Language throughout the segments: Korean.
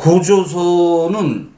고조선은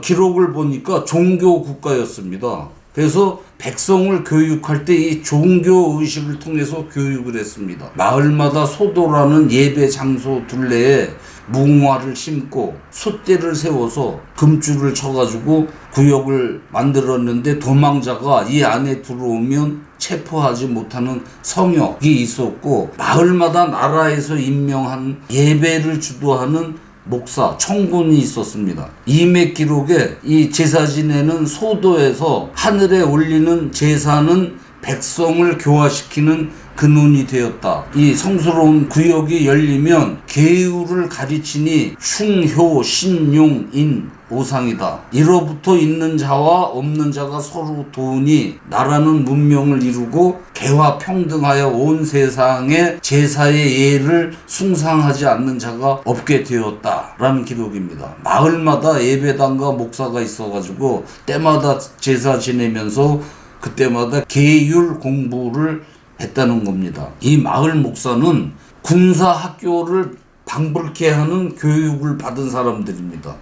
기록을 보니까 종교 국가였습니다. 그래서 백성을 교육할 때 이 종교 의식을 통해서 교육을 했습니다. 마을마다 소도라는 예배 장소 둘레에 무궁화를 심고 숫대를 세워서 금줄을 쳐가지고 구역을 만들었는데 도망자가 이 안에 들어오면 체포하지 못하는 성역이 있었고, 마을마다 나라에서 임명한 예배를 주도하는 목사, 청군이 있었습니다. 이맥 기록에 이 제사 지내는 소도에서 하늘에 올리는 제사는 백성을 교화시키는 근원이 되었다. 이 성스러운 구역이 열리면 계율을 가르치니 흉효, 신용, 인, 오상이다. 이로부터 있는 자와 없는 자가 서로 도우니 나라는 문명을 이루고 개와 평등하여 온 세상에 제사의 예를 숭상하지 않는 자가 없게 되었다 라는 기록입니다. 마을마다 예배당과 목사가 있어가지고 때마다 제사 지내면서 그때마다 계율 공부를 했다는 겁니다. 이 마을 목사는 군사 학교를 방불케 하는 교육을 받은 사람들입니다.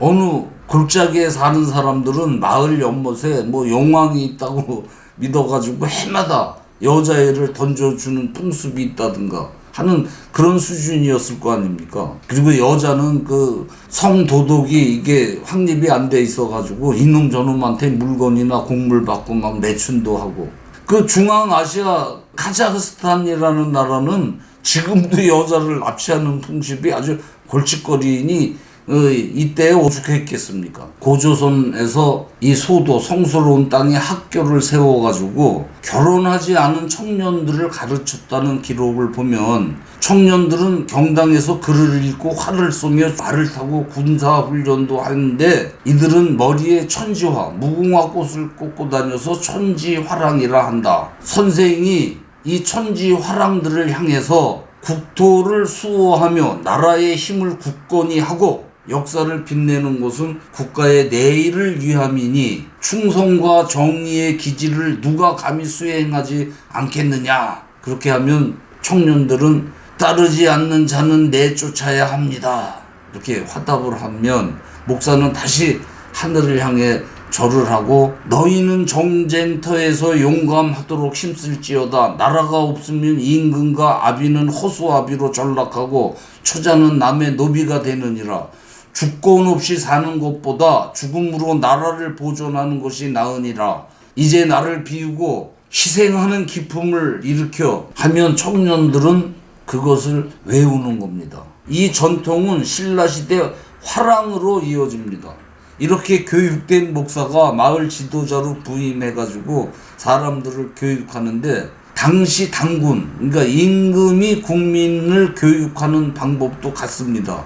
어느 골짜기에 사는 사람들은 마을 연못에 용왕이 있다고 믿어가지고 해마다 여자애를 던져주는 풍습이 있다든가 하는 그런 수준이었을 거 아닙니까? 그리고 여자는 그 성도덕이 이게 확립이 안 돼 있어가지고 이놈 저놈한테 물건이나 곡물 받고 막 매춘도 하고, 그 중앙아시아 카자흐스탄이라는 나라는 지금도 여자를 납치하는 풍습이 아주 골칫거리니 이때에 오죽했겠습니까? 고조선에서 이 소도 성스러운 땅에 학교를 세워가지고 결혼하지 않은 청년들을 가르쳤다는 기록을 보면, 청년들은 경당에서 글을 읽고 활을 쏘며 말을 타고 군사훈련도 하는데 이들은 머리에 천지화, 무궁화꽃을 꽂고 다녀서 천지화랑이라 한다. 선생이 이 천지화랑들을 향해서 국토를 수호하며 나라의 힘을 굳건히 하고 역사를 빛내는 것은 국가의 내일을 위함이니 충성과 정의의 기질을 누가 감히 수행하지 않겠느냐. 그렇게 하면 청년들은 따르지 않는 자는 내쫓아야 합니다. 이렇게 화답을 하면 목사는 다시 하늘을 향해 절을 하고, 너희는 정쟁터에서 용감하도록 힘쓸지어다. 나라가 없으면 임금과 아비는 허수아비로 전락하고 처자는 남의 노비가 되느니라. 주권 없이 사는 것보다 죽음으로 나라를 보존하는 것이 나으니라. 이제 나를 비우고 희생하는 기품을 일으켜 하면 청년들은 그것을 외우는 겁니다. 이 전통은 신라시대 화랑으로 이어집니다. 이렇게 교육된 목사가 마을 지도자로 부임해가지고 사람들을 교육하는데, 당시 당군, 그러니까 임금이 국민을 교육하는 방법도 같습니다.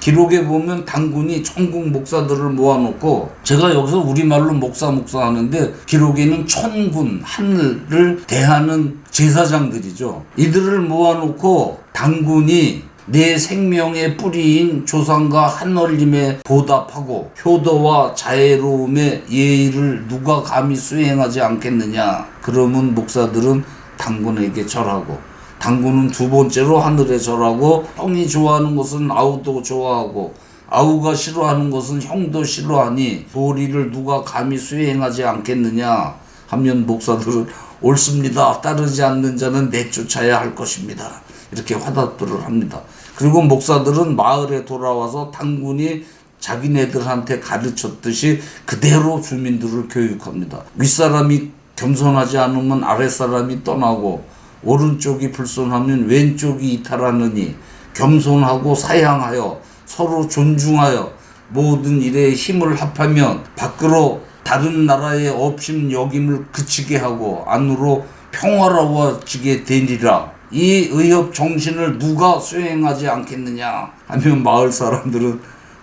기록에 보면 당군이 전국 목사들을 모아놓고, 제가 여기서 우리말로 목사 하는데 기록에는 천군, 하늘을 대하는 제사장들이죠. 이들을 모아놓고 당군이 내 생명의 뿌리인 조상과 하늘님에 보답하고 효도와 자애로움의 예의를 누가 감히 수행하지 않겠느냐. 그러면 목사들은 당군에게 절하고, 당군은 두 번째로 하늘에 절하고, 형이 좋아하는 것은 아우도 좋아하고 아우가 싫어하는 것은 형도 싫어하니 도리를 누가 감히 수행하지 않겠느냐 하면 목사들은 옳습니다. 따르지 않는 자는 내쫓아야 할 것입니다. 이렇게 화답들을 합니다. 그리고 목사들은 마을에 돌아와서 당군이 자기네들한테 가르쳤듯이 그대로 주민들을 교육합니다. 윗사람이 겸손하지 않으면 아랫사람이 떠나고, 오른쪽이 불손하면 왼쪽이 이탈하느니 겸손하고 사양하여 서로 존중하여 모든 일에 힘을 합하면 밖으로 다른 나라의 업심 여김을 그치게 하고 안으로 평화로워지게 되리라. 이 의협 정신을 누가 수행하지 않겠느냐 하면 마을 사람들은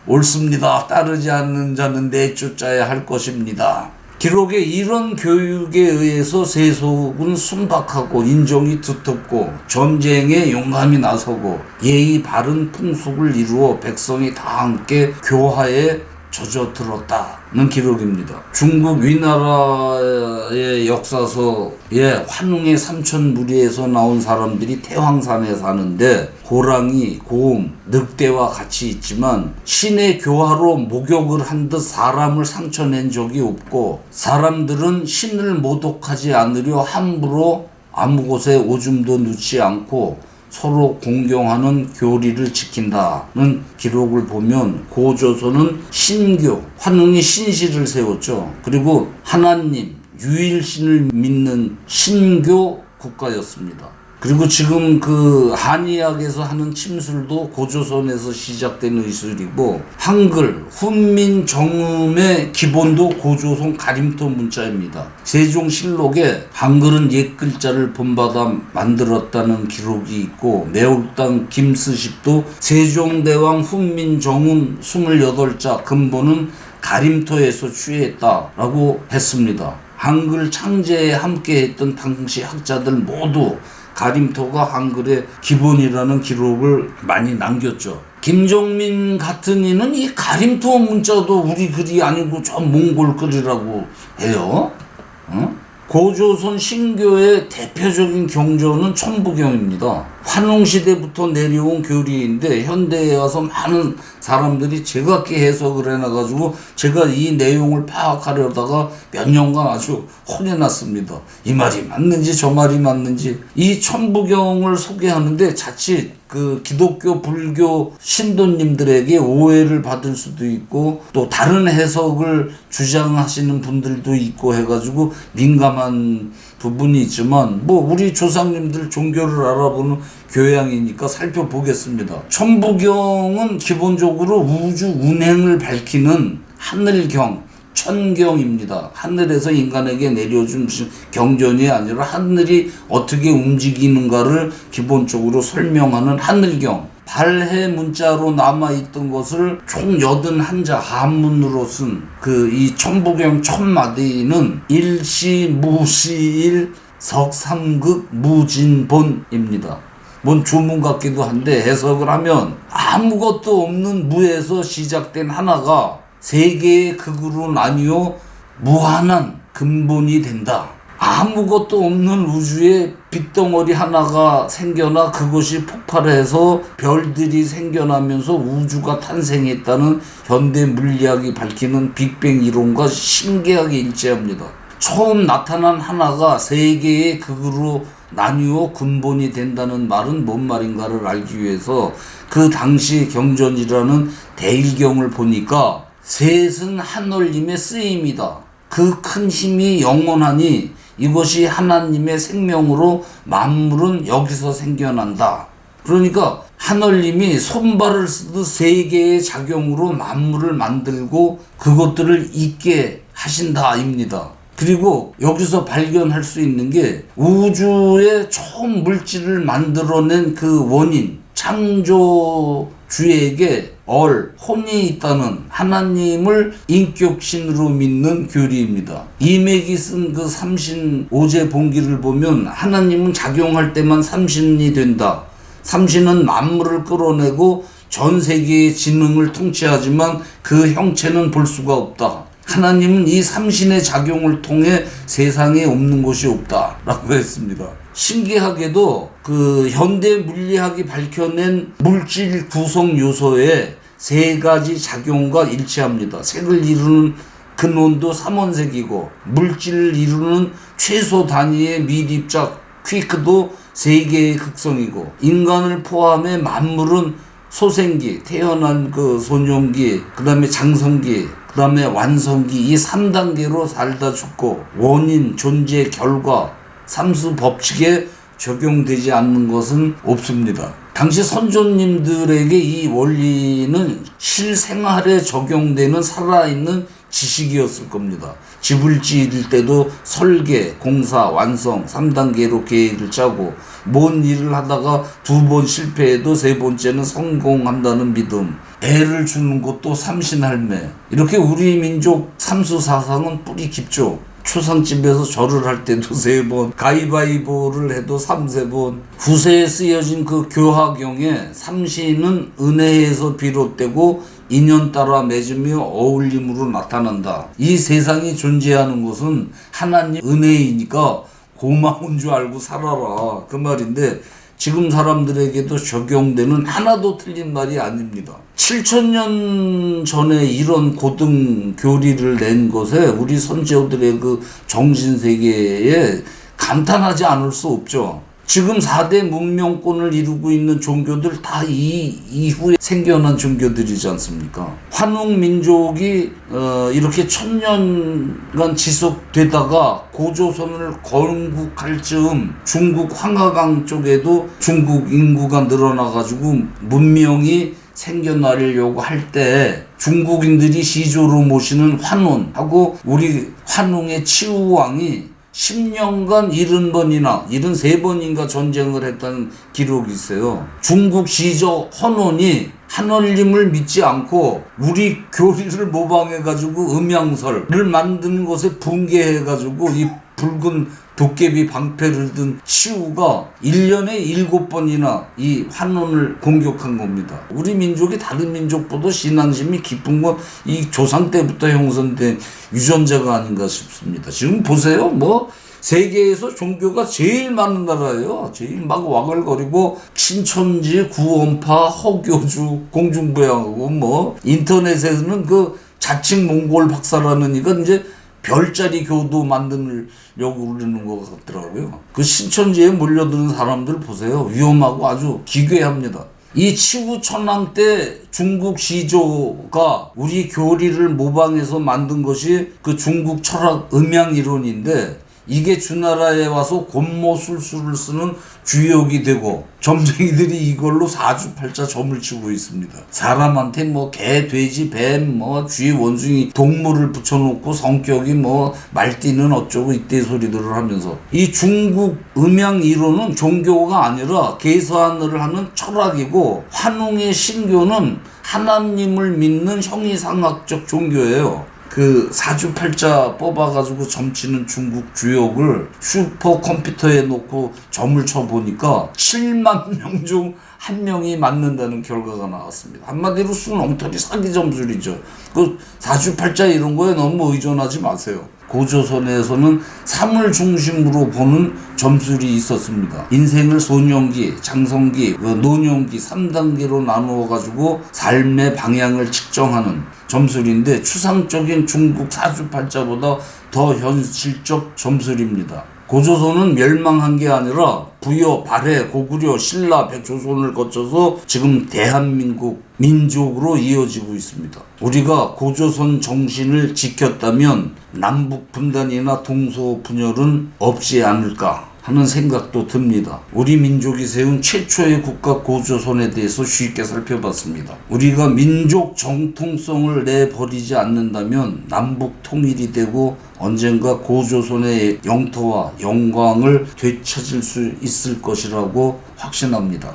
옳습니다. 따르지 않는 자는 내쫓아야 할 것입니다. 기록에 이런 교육에 의해서 세속은 순박하고 인정이 두텁고 전쟁에 용감히 나서고 예의 바른 풍속을 이루어 백성이 다 함께 교화에 젖어들었다는 기록입니다. 중국 위나라의 역사서에 환웅의 삼천무리에서 나온 사람들이 태황산에 사는데 고랑이, 고음, 늑대와 같이 있지만 신의 교화로 목욕을 한 듯 사람을 상처낸 적이 없고 사람들은 신을 모독하지 않으려 함부로 아무 곳에 오줌도 넣지 않고 서로 공경하는 교리를 지킨다는 기록을 보면 고조선은 신교, 환웅이 신실을 세웠죠. 그리고 하나님, 유일신을 믿는 신교 국가였습니다. 그리고 지금 그 한의학에서 하는 침술도 고조선에서 시작된 의술이고 한글, 훈민, 정음의 기본도 고조선 가림토 문자입니다. 세종실록에 한글은 옛글자를 본받아 만들었다는 기록이 있고 매울당 김스십도 세종대왕 훈민, 정음 28자 근본은 가림토에서 취했다라고 했습니다. 한글 창제에 함께했던 당시 학자들 모두 가림토가 한글의 기본이라는 기록을 많이 남겼죠. 김종민 같은 이는 이 가림토 문자도 우리 글이 아니고 저 몽골 글이라고 해요. 고조선 신교의 대표적인 경전은 천부경입니다. 환웅시대부터 내려온 교리인데 현대에 와서 많은 사람들이 제각기 해석을 해놔가지고 제가 이 내용을 파악하려다가 몇 년간 아주 혼해놨습니다. 이 말이 맞는지 저 말이 맞는지. 이 천부경을 소개하는데 자칫 그 기독교, 불교 신도님들에게 오해를 받을 수도 있고 또 다른 해석을 주장하시는 분들도 있고 해가지고 민감한 부분이 있지만 뭐 우리 조상님들 종교를 알아보는 교양이니까 살펴보겠습니다. 천부경은 기본적으로 우주 운행을 밝히는 하늘경, 천경입니다. 하늘에서 인간에게 내려준 무슨 경전이 아니라 하늘이 어떻게 움직이는가를 기본적으로 설명하는 하늘경. 발해 문자로 남아있던 것을 총 81자 한문으로 쓴 그 이 천부경 천마디는 일시 무시일 석삼극 무진본입니다. 뭔 주문 같기도 한데 해석을 하면 아무것도 없는 무에서 시작된 하나가 세 개의 극으로 나뉘어 무한한 근본이 된다. 아무것도 없는 우주에 빗덩어리 하나가 생겨나 그것이 폭발해서 별들이 생겨나면서 우주가 탄생했다는 현대 물리학이 밝히는 빅뱅 이론과 신기하게 일치합니다. 처음 나타난 하나가 세 개의 극으로 나뉘어 근본이 된다는 말은 뭔 말인가를 알기 위해서 그 당시 경전이라는 대일경을 보니까 셋은 하늘님의 쓰임이다. 그 큰 힘이 영원하니 이것이 하나님의 생명으로 만물은 여기서 생겨난다. 그러니까 하늘님이 손발을 쓰듯 세 개의 작용으로 만물을 만들고 그것들을 있게 하신다입니다. 그리고 여기서 발견할 수 있는 게 우주의 처음 물질을 만들어낸 그 원인, 창조주에게 혼이 있다는 하나님을 인격신으로 믿는 교리입니다. 이맥이 쓴 그 삼신 오제 본기를 보면 하나님은 작용할 때만 삼신이 된다. 삼신은 만물을 끌어내고 전 세계의 지능을 통치하지만 그 형체는 볼 수가 없다. 하나님은 이 삼신의 작용을 통해 세상에 없는 것이 없다라고 했습니다. 신기하게도 그 현대 물리학이 밝혀낸 물질 구성 요소에 세 가지 작용과 일치합니다. 색을 이루는 근원도 삼원색이고 물질을 이루는 최소 단위의 밀입자 퀴크도 세 개의 극성이고 인간을 포함해 만물은 소생기, 태어난 그 소년기, 그 다음에 장성기, 그 다음에 완성기 이 3단계로 살다 죽고 원인, 존재, 결과, 삼수 법칙에 적용되지 않는 것은 없습니다. 당시 선조님들에게 이 원리는 실생활에 적용되는 살아있는 지식이었을 겁니다. 집을 지을 때도 설계, 공사, 완성 3단계로 계획을 짜고 뭔 일을 하다가 2번 실패해도 3번째는 성공한다는 믿음, 애를 주는 것도 삼신할매. 이렇게 우리 민족 삼수사상은 뿌리 깊죠. 초상집에서 절을 할 때도 3번, 가위바위보를 해도 3~4번. 후세에 쓰여진 그 교화경에 삼시는 은혜에서 비롯되고 인연 따라 맺으며 어울림으로 나타난다. 이 세상이 존재하는 것은 하나님 은혜이니까 고마운 줄 알고 살아라. 그 말인데 지금 사람들에게도 적용되는 하나도 틀린 말이 아닙니다. 7,000년 전에 이런 고등 교리를 낸 것에 우리 선지자들의 그 정신세계에 감탄하지 않을 수 없죠. 지금 4대 문명권을 이루고 있는 종교들 다 이 이후에 생겨난 종교들이지 않습니까? 환웅 민족이 이렇게 1000년간 지속되다가 고조선을 건국할 즈음 중국 황하강 쪽에도 중국 인구가 늘어나가지고 문명이 생겨나려고 할 때 중국인들이 시조로 모시는 환운하고 우리 환웅의 치우왕이 10년간 73번인가 전쟁을 했다는 기록이 있어요. 중국 시저 헌원이 하늘님을 믿지 않고 우리 교리를 모방해가지고 음양설을 만드는 것에 붕괴해가지고 이 붉은 도깨비 방패를 든 치우가 1년에 7번이나 이 환원을 공격한 겁니다. 우리 민족이 다른 민족보다 신앙심이 깊은 건 이 조상 때부터 형성된 유전자가 아닌가 싶습니다. 지금 보세요. 세계에서 종교가 제일 많은 나라예요. 제일 막 와글거리고 신천지, 구원파, 허교주, 공중부양하고 인터넷에서는 그 자칭 몽골 박사라는 이가 이제 별자리 교도 만들려고 그러는 것 같더라고요. 그 신천지에 몰려드는 사람들 보세요. 위험하고 아주 기괴합니다. 이 치우천왕 때 중국 시조가 우리 교리를 모방해서 만든 것이 그 중국 철학 음양이론인데 이게 주나라에 와서 곤모술수를 쓰는 주역이 되고 점쟁이들이 이걸로 사주팔자 점을 치고 있습니다. 사람한테 개, 돼지, 뱀, 쥐, 원숭이 동물을 붙여놓고 성격이 말띠는 어쩌고 이때 소리들을 하면서 이 중국 음양 이론은 종교가 아니라 계산을 하는 철학이고 환웅의 신교는 하나님을 믿는 형이상학적 종교예요. 그 사주팔자 뽑아가지고 점치는 중국 주역을 슈퍼컴퓨터에 놓고 점을 쳐보니까 7만 명 중 1명이 맞는다는 결과가 나왔습니다. 한마디로 수는 엉터리 사기 점술이죠. 그 사주팔자 이런 거에 너무 의존하지 마세요. 고조선에서는 삶을 중심으로 보는 점술이 있었습니다. 인생을 소년기, 장성기, 노년기 3단계로 나누어 가지고 삶의 방향을 측정하는 점술인데 추상적인 중국 사주팔자보다 더 현실적 점술입니다. 고조선은 멸망한 게 아니라 부여, 발해, 고구려, 신라, 백조선을 거쳐서 지금 대한민국 민족으로 이어지고 있습니다. 우리가 고조선 정신을 지켰다면 남북 분단이나 동서 분열은 없지 않을까 하는 생각도 듭니다. 우리 민족이 세운 최초의 국가 고조선에 대해서 쉽게 살펴봤습니다. 우리가 민족 정통성을 내버리지 않는다면 남북 통일이 되고 언젠가 고조선의 영토와 영광을 되찾을 수 있을 것이라고 확신합니다.